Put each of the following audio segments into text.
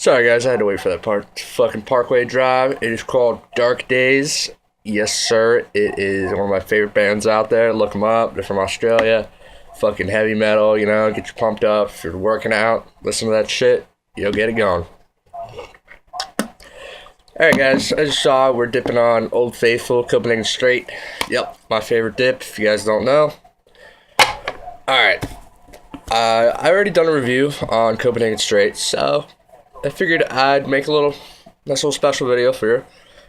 Sorry guys, I had to wait for that fucking Parkway Drive. It is called Dark Days. Yes sir, it is one of my favorite bands out there. Look them up, they're from Australia. Fucking heavy metal, get you pumped up. If you're working out, listen to that shit, you'll get it going. Alright guys, as you saw, we're dipping on Old Faithful, Copenhagen Straight. Yep, my favorite dip, if you guys don't know. Alright, I already done a review on Copenhagen Straight, so I figured I'd make nice little special video for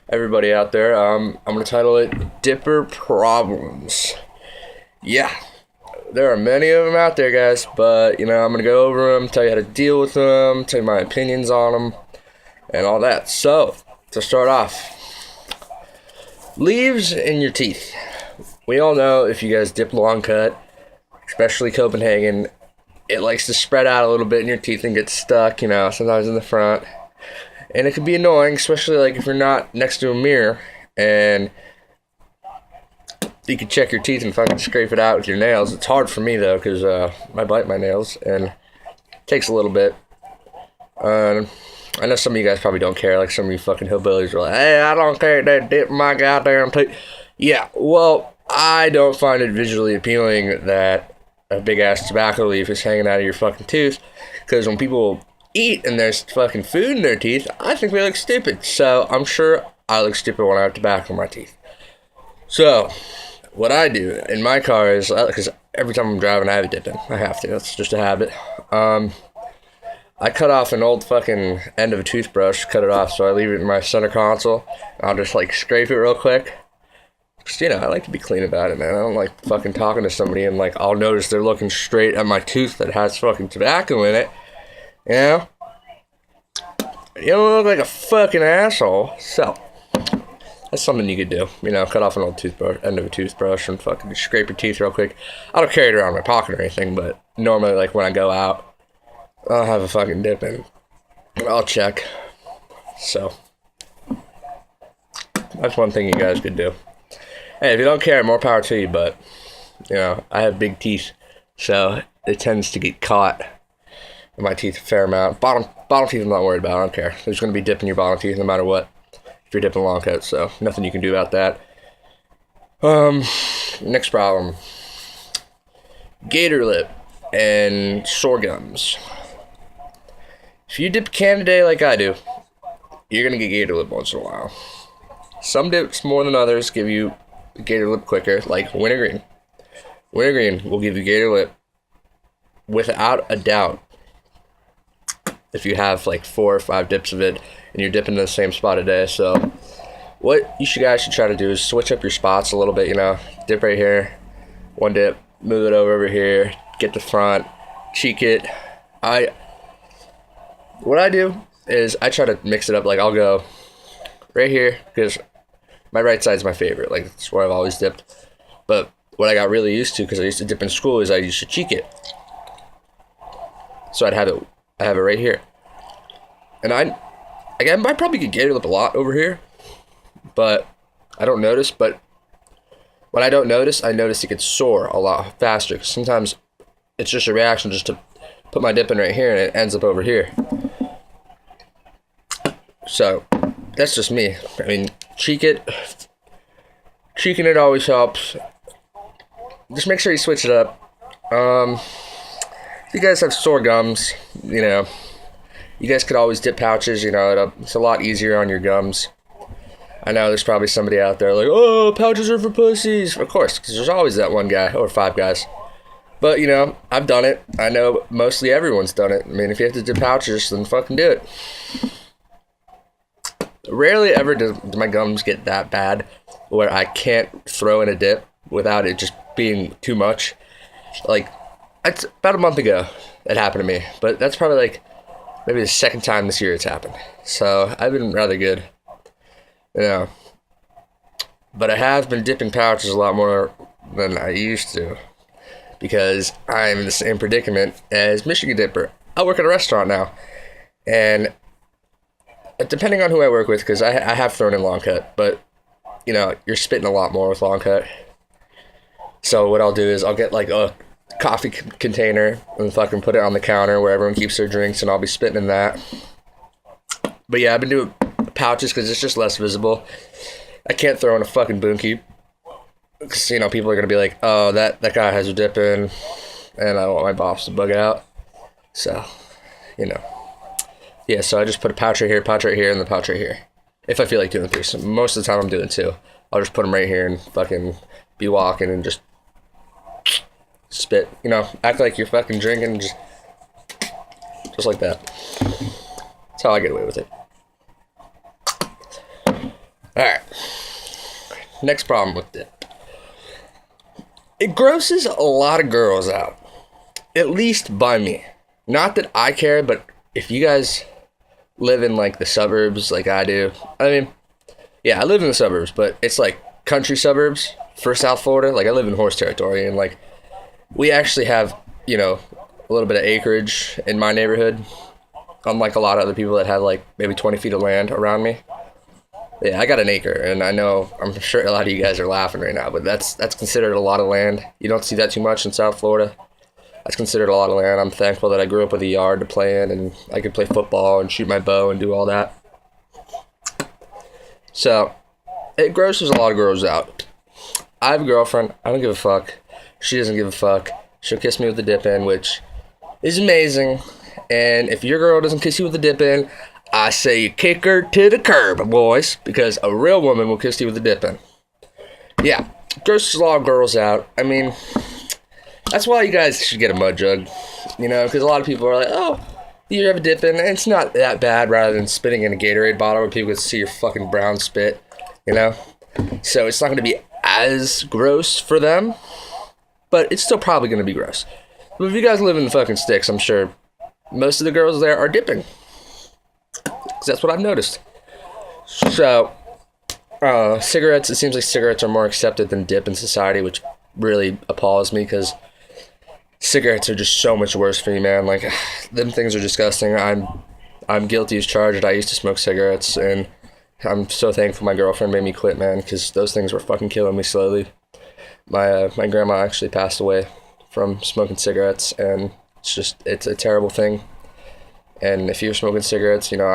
everybody out there. I'm going to title it Dipper Problems. Yeah, there are many of them out there, guys, but, I'm going to go over them, tell you how to deal with them, tell you my opinions on them, and all that. So, to start off, leaves in your teeth. We all know if you guys dip long cut, especially Copenhagen, it likes to spread out a little bit in your teeth and get stuck, sometimes in the front. And it can be annoying, especially like if you're not next to a mirror and you can check your teeth and fucking scrape it out with your nails. It's hard for me though, because I bite my nails and it takes a little bit. I know some of you guys probably don't care, like some of you fucking hillbillies are like, hey, I don't care, they dip my goddamn teeth. Yeah, well, I don't find it visually appealing that a big ass tobacco leaf is hanging out of your fucking tooth, because when people eat and there's fucking food in their teeth, I think they look stupid. So I'm sure I look stupid when I have tobacco in my teeth. So what I do in my car is, because every time I'm driving I have a dip in, I have to, that's just a habit. I cut off an old fucking end of a toothbrush, cut it off, so I leave it in my center console. I'll just like scrape it real quick. Just, I like to be clean about it, man. I don't like fucking talking to somebody and, like, I'll notice they're looking straight at my tooth that has fucking tobacco in it. You don't look like a fucking asshole. So, that's something you could do. Cut off an old toothbrush, end of a toothbrush, and fucking just scrape your teeth real quick. I don't carry it around in my pocket or anything, but normally, like, when I go out, I'll have a fucking dip in. I'll check. So, that's one thing you guys could do. Hey, if you don't care, more power to you, but, I have big teeth, so it tends to get caught in my teeth a fair amount. Bottom teeth I'm not worried about, I don't care. There's going to be dip in your bottom teeth no matter what, if you're dipping long cut, so nothing you can do about that. Next problem. Gator lip and sore gums. If you dip a can a day like I do, you're going to get gator lip once in a while. Some dips more than others give you gator lip quicker, like wintergreen. Wintergreen will give you gator lip without a doubt if you have like 4 or 5 dips of it and you're dipping in the same spot a day. So what you guys should try to do is switch up your spots a little bit. Dip right here, one dip, move it over here, get the front, cheek it. What I do is I try to mix it up. Like I'll go right here, because my right side's my favorite. Like, that's where I've always dipped. But what I got really used to, because I used to dip in school, is I used to cheek it. So I have it right here. And I probably get gator lip a lot over here, but I don't notice. But when I don't notice, I notice it gets sore a lot faster. Cause sometimes it's just a reaction just to put my dip in right here, and it ends up over here. So that's just me. I mean, cheeking it always helps. Just make sure you switch it up. If you guys have sore gums, you guys could always dip pouches. It's a lot easier on your gums. I know there's probably somebody out there like, oh, pouches are for pussies. Of course, because there's always that one guy or 5 guys. But, I've done it. I know mostly everyone's done it. I mean, if you have to dip pouches, then fucking do it. Rarely ever do my gums get that bad where I can't throw in a dip without it just being too much. Like, it's about a month ago it happened to me, but that's probably like maybe the second time this year it's happened. So I've been rather good, But I have been dipping pouches a lot more than I used to, because I'm in the same predicament as Michigan Dipper. I work at a restaurant now, and depending on who I work with, because I have thrown in long cut, but you're spitting a lot more with long cut. So what I'll do is I'll get like a coffee container and fucking put it on the counter where everyone keeps their drinks, and I'll be spitting in that. But yeah, I've been doing pouches because it's just less visible. I can't throw in a fucking bunkie because, you know, people are going to be like, oh, that guy has a dip in, and I don't want my boss to bug out. So, you know. Yeah, so I just put a pouch right here, and the pouch right here. If I feel like doing 3. So most of the time I'm doing 2. I'll just put them right here and fucking be walking and just spit. You know, act like you're fucking drinking, just like that. That's how I get away with it. Alright. Next problem with dip. It grosses a lot of girls out. At least by me. Not that I care, but if you guys live in like the suburbs like I do. I mean, yeah, I live in the suburbs, but it's like country suburbs for South Florida. Like I live in horse territory, and like we actually have, you know, a little bit of acreage in my neighborhood. Unlike a lot of other people that have like maybe 20 feet of land around me. Yeah, I got an acre, and I know, I'm sure a lot of you guys are laughing right now, but that's considered a lot of land. You don't see that too much in South Florida. That's considered a lot of land. I'm thankful that I grew up with a yard to play in, and I could play football and shoot my bow and do all that. So, it grosses a lot of girls out. I have a girlfriend. I don't give a fuck. She doesn't give a fuck. She'll kiss me with the dip in, which is amazing. And if your girl doesn't kiss you with the dip in, I say you kick her to the curb, boys, because a real woman will kiss you with the dip in. Yeah, grosses a lot of girls out. I mean, that's why you guys should get a mud jug, you know, because a lot of people are like, oh, you have a dip in, and it's not that bad, rather than spitting in a Gatorade bottle where people can see your fucking brown spit, you know? So it's not going to be as gross for them, but it's still probably going to be gross. But if you guys live in the fucking sticks, I'm sure most of the girls there are dipping. Because that's what I've noticed. So, cigarettes, it seems like cigarettes are more accepted than dip in society, which really appalls me, because cigarettes are just so much worse for you, man. Like, them things are disgusting. I'm guilty as charged. I used to smoke cigarettes, and I'm so thankful my girlfriend made me quit, man, because those things were fucking killing me slowly. My grandma actually passed away from smoking cigarettes, and it's a terrible thing. And if you're smoking cigarettes, you know,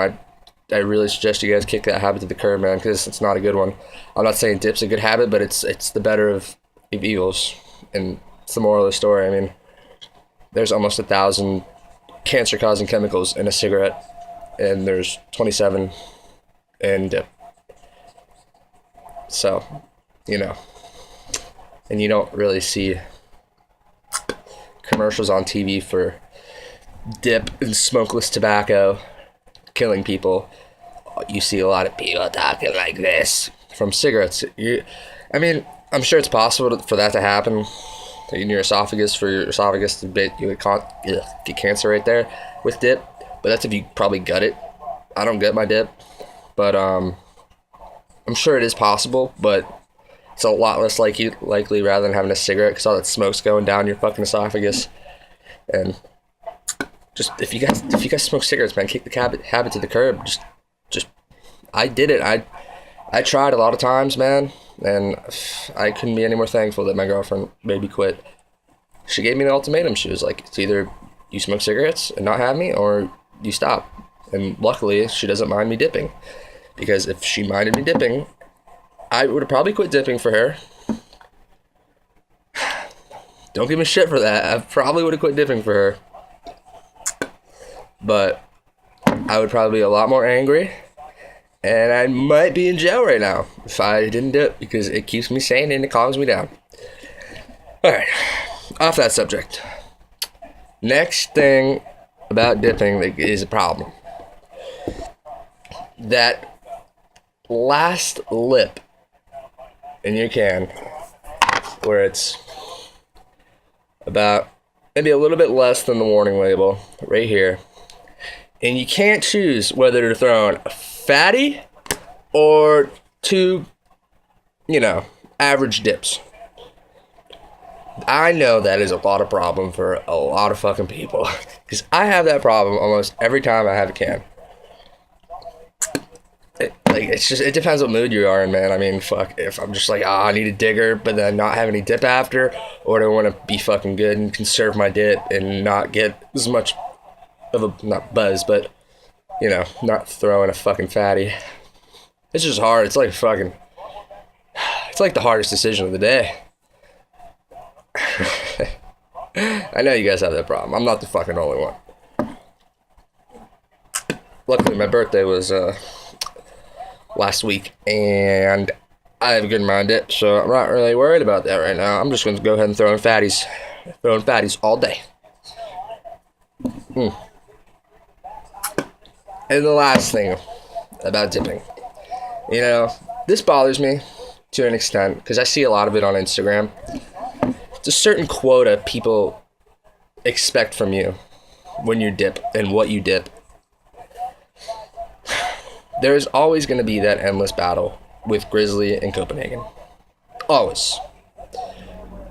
I really suggest you guys kick that habit to the curb, man, because it's not a good one. I'm not saying dip's a good habit, but it's the better of evils, and it's the moral of the story. I mean, there's almost 1,000 cancer-causing chemicals in a cigarette, and there's 27 in dip. So, you know, and you don't really see commercials on TV for dip and smokeless tobacco killing people. You see a lot of people talking like this from cigarettes. I mean, I'm sure it's possible for that to happen in your esophagus, for your esophagus to get cancer right there with dip, but that's if you probably gut it. I don't gut my dip, but I'm sure it is possible, but it's a lot less likely rather than having a cigarette, because all that smoke's going down your fucking esophagus. And just if you guys smoke cigarettes, man, kick the habit to the curb. Just I did it. I tried a lot of times, man, and I couldn't be any more thankful that my girlfriend made me quit. She gave me an ultimatum. She was like, it's either you smoke cigarettes and not have me, or you stop. And luckily, she doesn't mind me dipping, because if she minded me dipping, I would have probably quit dipping for her. Don't give me shit for that. I probably would have quit dipping for her. But I would probably be a lot more angry, and I might be in jail right now if I didn't dip, because it keeps me sane and it calms me down. Alright, off that subject. Next thing about dipping that is a problem. That last lip in your can, where it's about maybe a little bit less than the warning label, right here. And you can't choose whether to throw in a fatty or two, you know, average dips. I know that is a lot of problem for a lot of fucking people, because I have that problem almost every time I have a can. It depends what mood you are in, man. I mean, fuck, if I'm just like, I need a digger, but then not have any dip after, or do I want to be fucking good and conserve my dip and not get as much of a, not buzz, but you know, not throwing a fucking fatty. It's just hard. It's like fucking, it's like the hardest decision of the day. I know you guys have that problem. I'm not the fucking only one. Luckily, my birthday was last week, and I have a good mind it, so I'm not really worried about that right now. I'm just going to go ahead and throw in fatties. Throwing fatties all day. And the last thing about dipping. You know, this bothers me to an extent, because I see a lot of it on Instagram. It's a certain quota people expect from you when you dip and what you dip. There's always going to be that endless battle with Grizzly and Copenhagen. Always.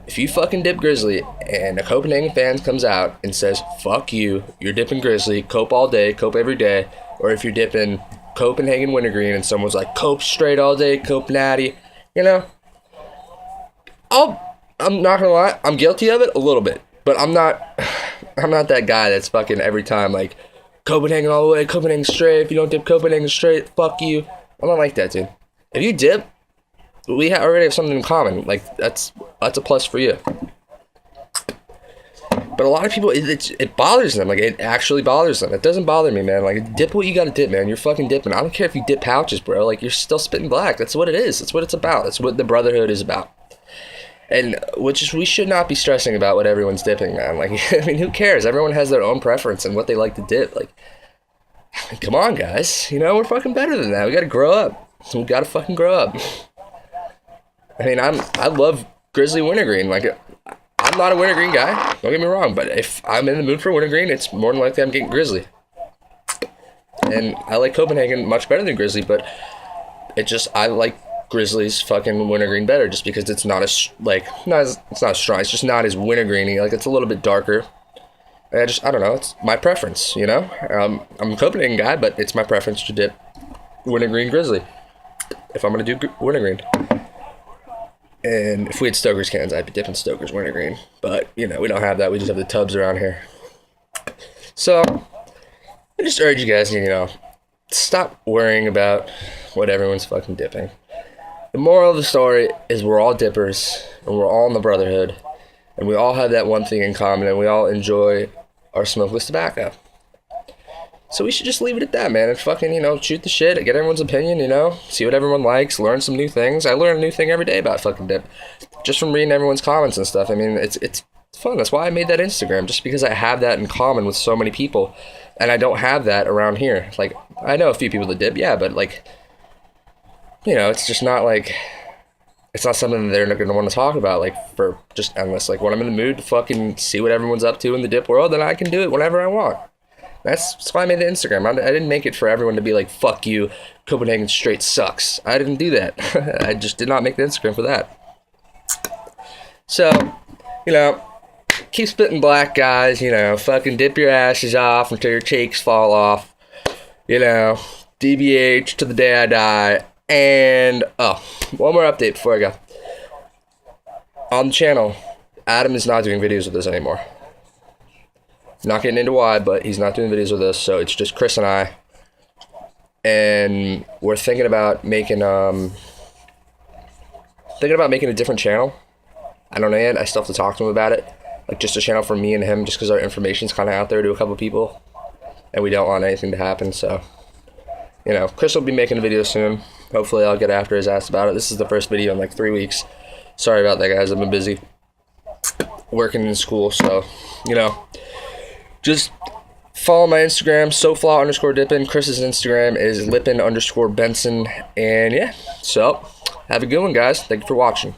If you fucking dip Grizzly and a Copenhagen fan comes out and says, fuck you, you're dipping Grizzly, Cope all day, Cope every day, or if you're dipping Copenhagen Wintergreen and someone's like, Cope straight all day, Cope natty, you know, I'm not gonna lie, I'm guilty of it a little bit, but I'm not that guy that's fucking every time like, Copenhagen all the way, Copenhagen straight, if you don't dip Copenhagen straight, fuck you. I'm not like that, dude. If you dip, we already have something in common. Like, that's a plus for you. But a lot of people, it bothers them. Like, it actually bothers them. It doesn't bother me, man. Like, dip what you gotta dip, man. You're fucking dipping. I don't care if you dip pouches, bro. Like, you're still spitting black. That's what it is. That's what it's about. That's what the brotherhood is about. And we should not be stressing about what everyone's dipping, man. Like, I mean, who cares? Everyone has their own preference and what they like to dip. Like, come on, guys. You know, we're fucking better than that. We gotta grow up. We gotta fucking grow up. I mean, I love Grizzly Wintergreen. Like, I'm not a Wintergreen guy. Don't get me wrong. But if I'm in the mood for Wintergreen, it's more than likely I'm getting Grizzly. And I like Copenhagen much better than Grizzly, but I like Grizzly's fucking Wintergreen better just because it's not as, like, it's not as strong. It's just not as wintergreeny. Like, it's a little bit darker. I don't know. It's my preference, you know? I'm a Copenhagen guy, but it's my preference to dip Wintergreen Grizzly if I'm going to do Wintergreen. And if we had Stoker's cans, I'd be dipping Stoker's Wintergreen. But, you know, we don't have that. We just have the tubs around here. So, I just urge you guys, you know, stop worrying about what everyone's fucking dipping. The moral of the story is we're all dippers, and we're all in the brotherhood, and we all have that one thing in common, and we all enjoy our smokeless tobacco. So we should just leave it at that, man, and fucking, you know, shoot the shit, get everyone's opinion, you know, see what everyone likes, learn some new things. I learn a new thing every day about fucking dip, just from reading everyone's comments and stuff. I mean, it's fun. That's why I made that Instagram, just because I have that in common with so many people, and I don't have that around here. Like, I know a few people that dip, yeah, but, like, you know, it's just not, like, it's not something that they're not going to want to talk about, like, for just endless. Like, when I'm in the mood to fucking see what everyone's up to in the dip world, then I can do it whenever I want. That's why I made the Instagram. I didn't make it for everyone to be like, fuck you, Copenhagen straight sucks. I didn't do that. I just did not make the Instagram for that. So, you know, keep spitting black, guys. You know, fucking dip your ashes off until your cheeks fall off. You know, DBH to the day I die. And, one more update before I go. On the channel, Adam is not doing videos with us anymore. Not getting into why, but he's not doing videos with us, so it's just Chris and I. And we're thinking about making a different channel. I don't know yet. I still have to talk to him about it. Like, just a channel for me and him, just because our information's kind of out there to a couple people, and we don't want anything to happen. So, you know, Chris will be making a video soon. Hopefully, I'll get after his ass about it. This is the first video in like 3 weeks. Sorry about that, guys. I've been busy working in school, so, you know. Just follow my Instagram, SoFlaw_Dippin. Chris's Instagram is Lippin_Benson. And yeah, so have a good one, guys. Thank you for watching.